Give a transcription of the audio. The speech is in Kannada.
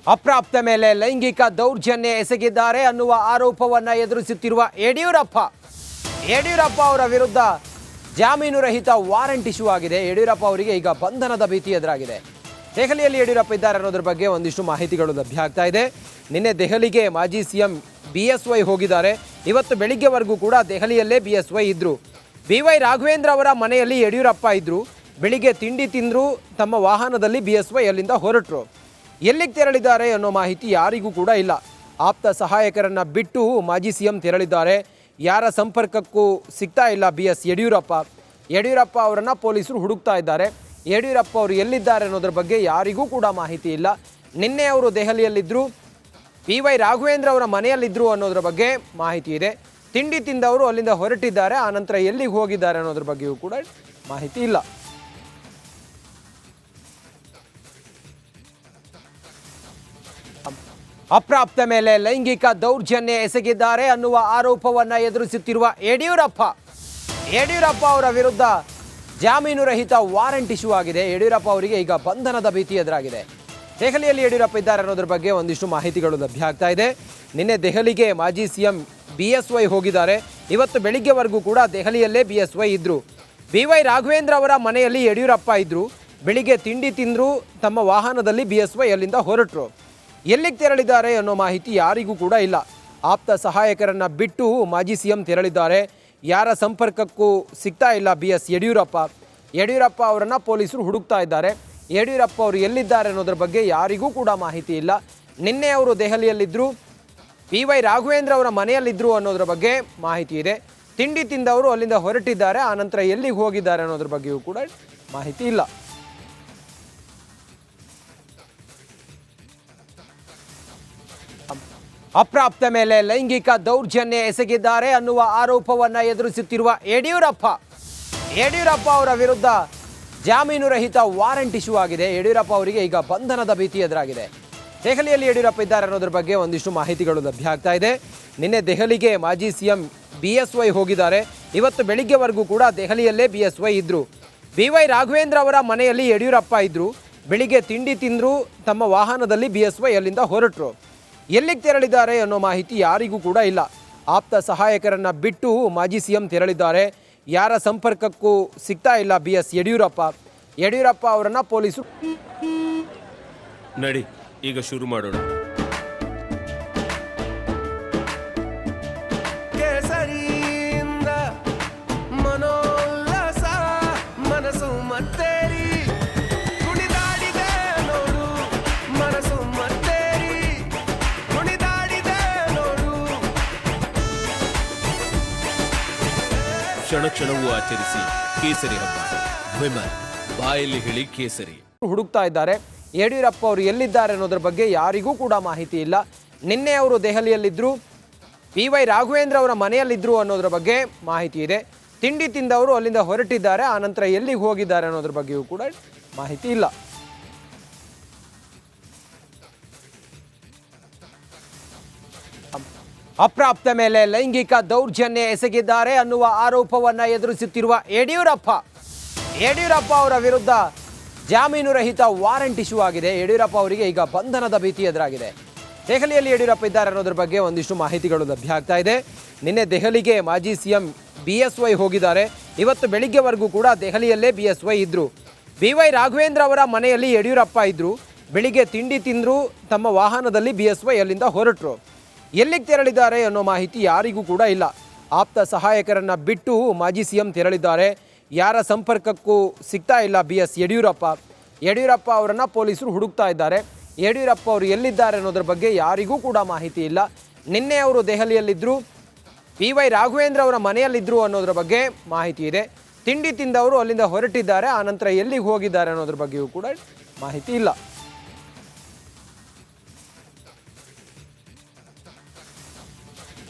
ಅಪ್ರಾಪ್ತ ಮೇಲೆ ಲೈಂಗಿಕ ದೌರ್ಜನ್ಯ ಎಸಗಿದ್ದಾರೆ ಅನ್ನುವ ಆರೋಪವನ್ನು ಎದುರಿಸುತ್ತಿರುವ ಯಡಿಯೂರಪ್ಪ ಅವರ ವಿರುದ್ಧ ಜಾಮೀನು ರಹಿತ ವಾರೆಂಟ್ ಇಶ್ಯೂ ಆಗಿದೆ. ಯಡಿಯೂರಪ್ಪ ಅವರಿಗೆ ಈಗ ಬಂಧನದ ಭೀತಿ ಎದುರಾಗಿದೆ. ದೆಹಲಿಯಲ್ಲಿ ಯಡಿಯೂರಪ್ಪ ಇದ್ದಾರೆ ಅನ್ನೋದ್ರ ಬಗ್ಗೆ ಒಂದಿಷ್ಟು ಮಾಹಿತಿಗಳು ಲಭ್ಯ ಆಗ್ತಾ ಇದೆ. ನಿನ್ನೆ ದೆಹಲಿಗೆ ಮಾಜಿ ಸಿಎಂ BSY ಹೋಗಿದ್ದಾರೆ. ಇವತ್ತು ಬೆಳಿಗ್ಗೆವರೆಗೂ ಕೂಡ ದೆಹಲಿಯಲ್ಲೇ BSY ಇದ್ರು. BY ರಾಘವೇಂದ್ರ ಅವರ ಮನೆಯಲ್ಲಿ ಯಡಿಯೂರಪ್ಪ ಇದ್ರು. ಬೆಳಿಗ್ಗೆ ತಿಂಡಿ ತಿಂದ್ರು. ತಮ್ಮ ವಾಹನದಲ್ಲಿ BSY ಅಲ್ಲಿಂದ ಹೊರಟರು. ಎಲ್ಲಿಗೆ ತೆರಳಿದ್ದಾರೆ ಅನ್ನೋ ಮಾಹಿತಿ ಯಾರಿಗೂ ಕೂಡ ಇಲ್ಲ. ಆಪ್ತ ಸಹಾಯಕರನ್ನ ಬಿಟ್ಟು ಮಾಜಿ ಸಿಎಂ ತೆರಳಿದ್ದಾರೆ. ಯಾರ ಸಂಪರ್ಕಕ್ಕೂ ಸಿಗ್ತಾ ಇಲ್ಲ BS ಯಡಿಯೂರಪ್ಪ ಅವರನ್ನು ಪೊಲೀಸರು ಹುಡುಕ್ತಾ ಇದ್ದಾರೆ. ಯಡಿಯೂರಪ್ಪ ಅವರು ಎಲ್ಲಿದ್ದಾರೆ ಅನ್ನೋದ್ರ ಬಗ್ಗೆ ಯಾರಿಗೂ ಕೂಡ ಮಾಹಿತಿ ಇಲ್ಲ. ನಿನ್ನೆ ಅವರು ದೆಹಲಿಯಲ್ಲಿದ್ದರು. BY ರಾಘವೇಂದ್ರ ಅವರ ಮನೆಯಲ್ಲಿದ್ದರು ಅನ್ನೋದ್ರ ಬಗ್ಗೆ ಮಾಹಿತಿ ಇದೆ. ತಿಂಡಿ ತಿಂದವರು ಅಲ್ಲಿಂದ ಹೊರಟಿದ್ದಾರೆ. ಆನಂತರ ಎಲ್ಲಿಗೆ ಹೋಗಿದ್ದಾರೆ ಅನ್ನೋದ್ರ ಬಗ್ಗೆಯೂ ಕೂಡ ಮಾಹಿತಿ ಇಲ್ಲ. ಅಪ್ರಾಪ್ತ ಮೇಲೆ ಲೈಂಗಿಕ ದೌರ್ಜನ್ಯ ಎಸಗಿದ್ದಾರೆ ಅನ್ನುವ ಆರೋಪವನ್ನು ಎದುರಿಸುತ್ತಿರುವ ಯಡಿಯೂರಪ್ಪ ಅವರ ವಿರುದ್ಧ ಜಾಮೀನು ರಹಿತ ವಾರೆಂಟ್ ಇಶ್ಯೂ ಆಗಿದೆ. ಯಡಿಯೂರಪ್ಪ ಅವರಿಗೆ ಈಗ ಬಂಧನದ ಭೀತಿ ಎದುರಾಗಿದೆ. ದೆಹಲಿಯಲ್ಲಿ ಯಡಿಯೂರಪ್ಪ ಇದ್ದಾರೆ ಅನ್ನೋದ್ರ ಬಗ್ಗೆ ಒಂದಿಷ್ಟು ಮಾಹಿತಿಗಳು ಲಭ್ಯ ಆಗ್ತಾ ಇದೆ. ನಿನ್ನೆ ದೆಹಲಿಗೆ ಮಾಜಿ ಸಿಎಂ BSY ಹೋಗಿದ್ದಾರೆ. ಇವತ್ತು ಬೆಳಿಗ್ಗೆವರೆಗೂ ಕೂಡ ದೆಹಲಿಯಲ್ಲೇ BSY ಇದ್ರು. BY ರಾಘವೇಂದ್ರ ಅವರ ಮನೆಯಲ್ಲಿ ಯಡಿಯೂರಪ್ಪ ಇದ್ರು. ಬೆಳಿಗ್ಗೆ ತಿಂಡಿ ತಿಂದ್ರು. ತಮ್ಮ ವಾಹನದಲ್ಲಿ BSY ಅಲ್ಲಿಂದ ಹೊರಟರು. ಎಲ್ಲಿಗೆ ತೆರಳಿದ್ದಾರೆ ಅನ್ನೋ ಮಾಹಿತಿ ಯಾರಿಗೂ ಕೂಡ ಇಲ್ಲ. ಆಪ್ತ ಸಹಾಯಕರನ್ನ ಬಿಟ್ಟು ಮಾಜಿ ಸಿಎಂ ತೆರಳಿದ್ದಾರೆ. ಯಾರ ಸಂಪರ್ಕಕ್ಕೂ ಸಿಗ್ತಾ ಇಲ್ಲ BS ಯಡಿಯೂರಪ್ಪ ಅವರನ್ನು ಪೊಲೀಸರು ಹುಡುಕ್ತಾ ಇದ್ದಾರೆ. ಯಡಿಯೂರಪ್ಪ ಅವರು ಎಲ್ಲಿದ್ದಾರೆ ಅನ್ನೋದ್ರ ಬಗ್ಗೆ ಯಾರಿಗೂ ಕೂಡ ಮಾಹಿತಿ ಇಲ್ಲ. ನಿನ್ನೆ ಅವರು ದೆಹಲಿಯಲ್ಲಿದ್ದರು. BY ರಾಘವೇಂದ್ರ ಅವರ ಮನೆಯಲ್ಲಿದ್ದರು ಅನ್ನೋದ್ರ ಬಗ್ಗೆ ಮಾಹಿತಿ ಇದೆ. ತಿಂಡಿ ತಿಂದವರು ಅಲ್ಲಿಂದ ಹೊರಟಿದ್ದಾರೆ. ಆನಂತರ ಎಲ್ಲಿಗೆ ಹೋಗಿದ್ದಾರೆ ಅನ್ನೋದ್ರ ಬಗ್ಗೆಯೂ ಕೂಡ ಮಾಹಿತಿ ಇಲ್ಲ. ಅಪ್ರಾಪ್ತ ಮೇಲೆ ಲೈಂಗಿಕ ದೌರ್ಜನ್ಯ ಎಸಗಿದ್ದಾರೆ ಅನ್ನುವ ಆರೋಪವನ್ನು ಎದುರಿಸುತ್ತಿರುವ ಯಡಿಯೂರಪ್ಪ ಅವರ ವಿರುದ್ಧ ಜಾಮೀನು ರಹಿತ ವಾರೆಂಟ್ ಇಶ್ಯೂ ಆಗಿದೆ. ಯಡಿಯೂರಪ್ಪ ಅವರಿಗೆ ಈಗ ಬಂಧನದ ಭೀತಿ ಎದುರಾಗಿದೆ. ದೆಹಲಿಯಲ್ಲಿ ಯಡಿಯೂರಪ್ಪ ಇದ್ದಾರೆ ಅನ್ನೋದ್ರ ಬಗ್ಗೆ ಒಂದಿಷ್ಟು ಮಾಹಿತಿಗಳು ಲಭ್ಯ ಆಗ್ತಾ ಇದೆ. ನಿನ್ನೆ ದೆಹಲಿಗೆ ಮಾಜಿ ಸಿಎಂ BSY ಹೋಗಿದ್ದಾರೆ. ಇವತ್ತು ಬೆಳಿಗ್ಗೆವರೆಗೂ ಕೂಡ ದೆಹಲಿಯಲ್ಲೇ BSY ಇದ್ರು. BY ರಾಘವೇಂದ್ರ ಅವರ ಮನೆಯಲ್ಲಿ ಯಡಿಯೂರಪ್ಪ ಇದ್ರು. ಬೆಳಿಗ್ಗೆ ತಿಂಡಿ ತಿಂದ್ರು. ತಮ್ಮ ವಾಹನದಲ್ಲಿ BSY ಅಲ್ಲಿಂದ ಹೊರಟರು. ಎಲ್ಲಿಗೆ ತೆರಳಿದ್ದಾರೆ ಅನ್ನೋ ಮಾಹಿತಿ ಯಾರಿಗೂ ಕೂಡ ಇಲ್ಲ. ಆಪ್ತ ಸಹಾಯಕರನ್ನ ಬಿಟ್ಟು ಮಾಜಿ ಸಿಎಂ ತೆರಳಿದ್ದಾರೆ. ಯಾರ ಸಂಪರ್ಕಕ್ಕೂ ಸಿಗ್ತಾ ಇಲ್ಲ BS ಯಡಿಯೂರಪ್ಪ ಅವರನ್ನು ಪೊಲೀಸರು ನಡಿ ಈಗ ಶುರು ಮಾಡೋಣ. ಕೇಸರಿಯಿಂದ ಮನೋಲ್ಲಾಸ ಮನಸ್ಸು ಮತ್ತೇರಿ ಕುಣಿದಾಡಿದೆ ನೋಡು ಮನಸ್ಸು ಮತ್ತೇರಿ ಕುಣಿದಾಡಿದೆ ನೋಡು. ಕ್ಷಣ ಕ್ಷಣವೂ ಆಚರಿಸಿ ಕೇಸರಿ ಹಬ್ಬ. ವಿಮಲ್ ಬಾಯಲ್ಲಿ ಹೇಳಿ ಕೇಸರಿ. ಹುಡುಕ್ತಾ ಇದ್ದಾರೆ. ಯಡಿಯೂರಪ್ಪ ಅವರು ಎಲ್ಲಿದ್ದಾರೆ ಅನ್ನೋದ್ರ ಬಗ್ಗೆ ಯಾರಿಗೂ ಕೂಡ ಮಾಹಿತಿ ಇಲ್ಲ. ನಿನ್ನೆ ಅವರು ದೆಹಲಿಯಲ್ಲಿದ್ದರು. BY ರಾಘವೇಂದ್ರ ಅವರ ಮನೆಯಲ್ಲಿದ್ದರು ಅನ್ನೋದ್ರ ಬಗ್ಗೆ ಮಾಹಿತಿ ಇದೆ. ತಿಂಡಿ ತಿಂದವರು ಅಲ್ಲಿಂದ ಹೊರಟಿದ್ದಾರೆ. ಆನಂತರ ಎಲ್ಲಿಗೆ ಹೋಗಿದ್ದಾರೆ ಅನ್ನೋದ್ರ ಬಗ್ಗೆಯೂ ಕೂಡ ಮಾಹಿತಿ ಇಲ್ಲ. ಅಪ್ರಾಪ್ತ ಮೇಲೆ ಲೈಂಗಿಕ ದೌರ್ಜನ್ಯ ಎಸಗಿದ್ದಾರೆ ಅನ್ನುವ ಆರೋಪವನ್ನು ಎದುರಿಸುತ್ತಿರುವ ಯಡಿಯೂರಪ್ಪ ಅವರ ವಿರುದ್ಧ ಜಾಮೀನು ರಹಿತ ವಾರೆಂಟ್ ಇಶ್ಯೂ ಆಗಿದೆ. ಯಡಿಯೂರಪ್ಪ ಅವರಿಗೆ ಈಗ ಬಂಧನದ ಭೀತಿ ಎದುರಾಗಿದೆ. ದೆಹಲಿಯಲ್ಲಿ ಯಡಿಯೂರಪ್ಪ ಇದ್ದಾರೆ ಅನ್ನೋದ್ರ ಬಗ್ಗೆ ಒಂದಿಷ್ಟು ಮಾಹಿತಿಗಳು ಲಭ್ಯ ಆಗ್ತಾ ಇದೆ. ನಿನ್ನೆ ದೆಹಲಿಗೆ ಮಾಜಿ ಸಿಎಂ BSY ಹೋಗಿದ್ದಾರೆ. ಇವತ್ತು ಬೆಳಿಗ್ಗೆವರೆಗೂ ಕೂಡ ದೆಹಲಿಯಲ್ಲೇ BSY ಇದ್ರು. BY ರಾಘವೇಂದ್ರ ಅವರ ಮನೆಯಲ್ಲಿ ಯಡಿಯೂರಪ್ಪ ಇದ್ರು. ಬೆಳಿಗ್ಗೆ ತಿಂಡಿ ತಿಂದ್ರು. ತಮ್ಮ ವಾಹನದಲ್ಲಿ BSY ಅಲ್ಲಿಂದ ಹೊರಟರು. ಎಲ್ಲಿಗೆ ತೆರಳಿದ್ದಾರೆ ಅನ್ನೋ ಮಾಹಿತಿ ಯಾರಿಗೂ ಕೂಡ ಇಲ್ಲ. ಆಪ್ತ ಸಹಾಯಕರನ್ನ ಬಿಟ್ಟು ಮಾಜಿ ಸಿಎಂ ತೆರಳಿದ್ದಾರೆ. ಯಾರ ಸಂಪರ್ಕಕ್ಕೂ ಸಿಗ್ತಾ ಇಲ್ಲ BS ಯಡಿಯೂರಪ್ಪ ಅವರನ್ನು ಪೊಲೀಸರು ಹುಡುಕ್ತಾ ಇದ್ದಾರೆ. ಯಡಿಯೂರಪ್ಪ ಅವರು ಎಲ್ಲಿದ್ದಾರೆ ಅನ್ನೋದ್ರ ಬಗ್ಗೆ ಯಾರಿಗೂ ಕೂಡ ಮಾಹಿತಿ ಇಲ್ಲ. ನಿನ್ನೆ ಅವರು ದೆಹಲಿಯಲ್ಲಿದ್ದರು. BY ರಾಘವೇಂದ್ರ ಅವರ ಮನೆಯಲ್ಲಿದ್ದರು ಅನ್ನೋದ್ರ ಬಗ್ಗೆ ಮಾಹಿತಿ ಇದೆ. ತಿಂಡಿ ತಿಂದವರು ಅಲ್ಲಿಂದ ಹೊರಟಿದ್ದಾರೆ. ಆನಂತರ ಎಲ್ಲಿಗೆ ಹೋಗಿದ್ದಾರೆ ಅನ್ನೋದ್ರ ಬಗ್ಗೆಯೂ ಕೂಡ ಮಾಹಿತಿ ಇಲ್ಲ.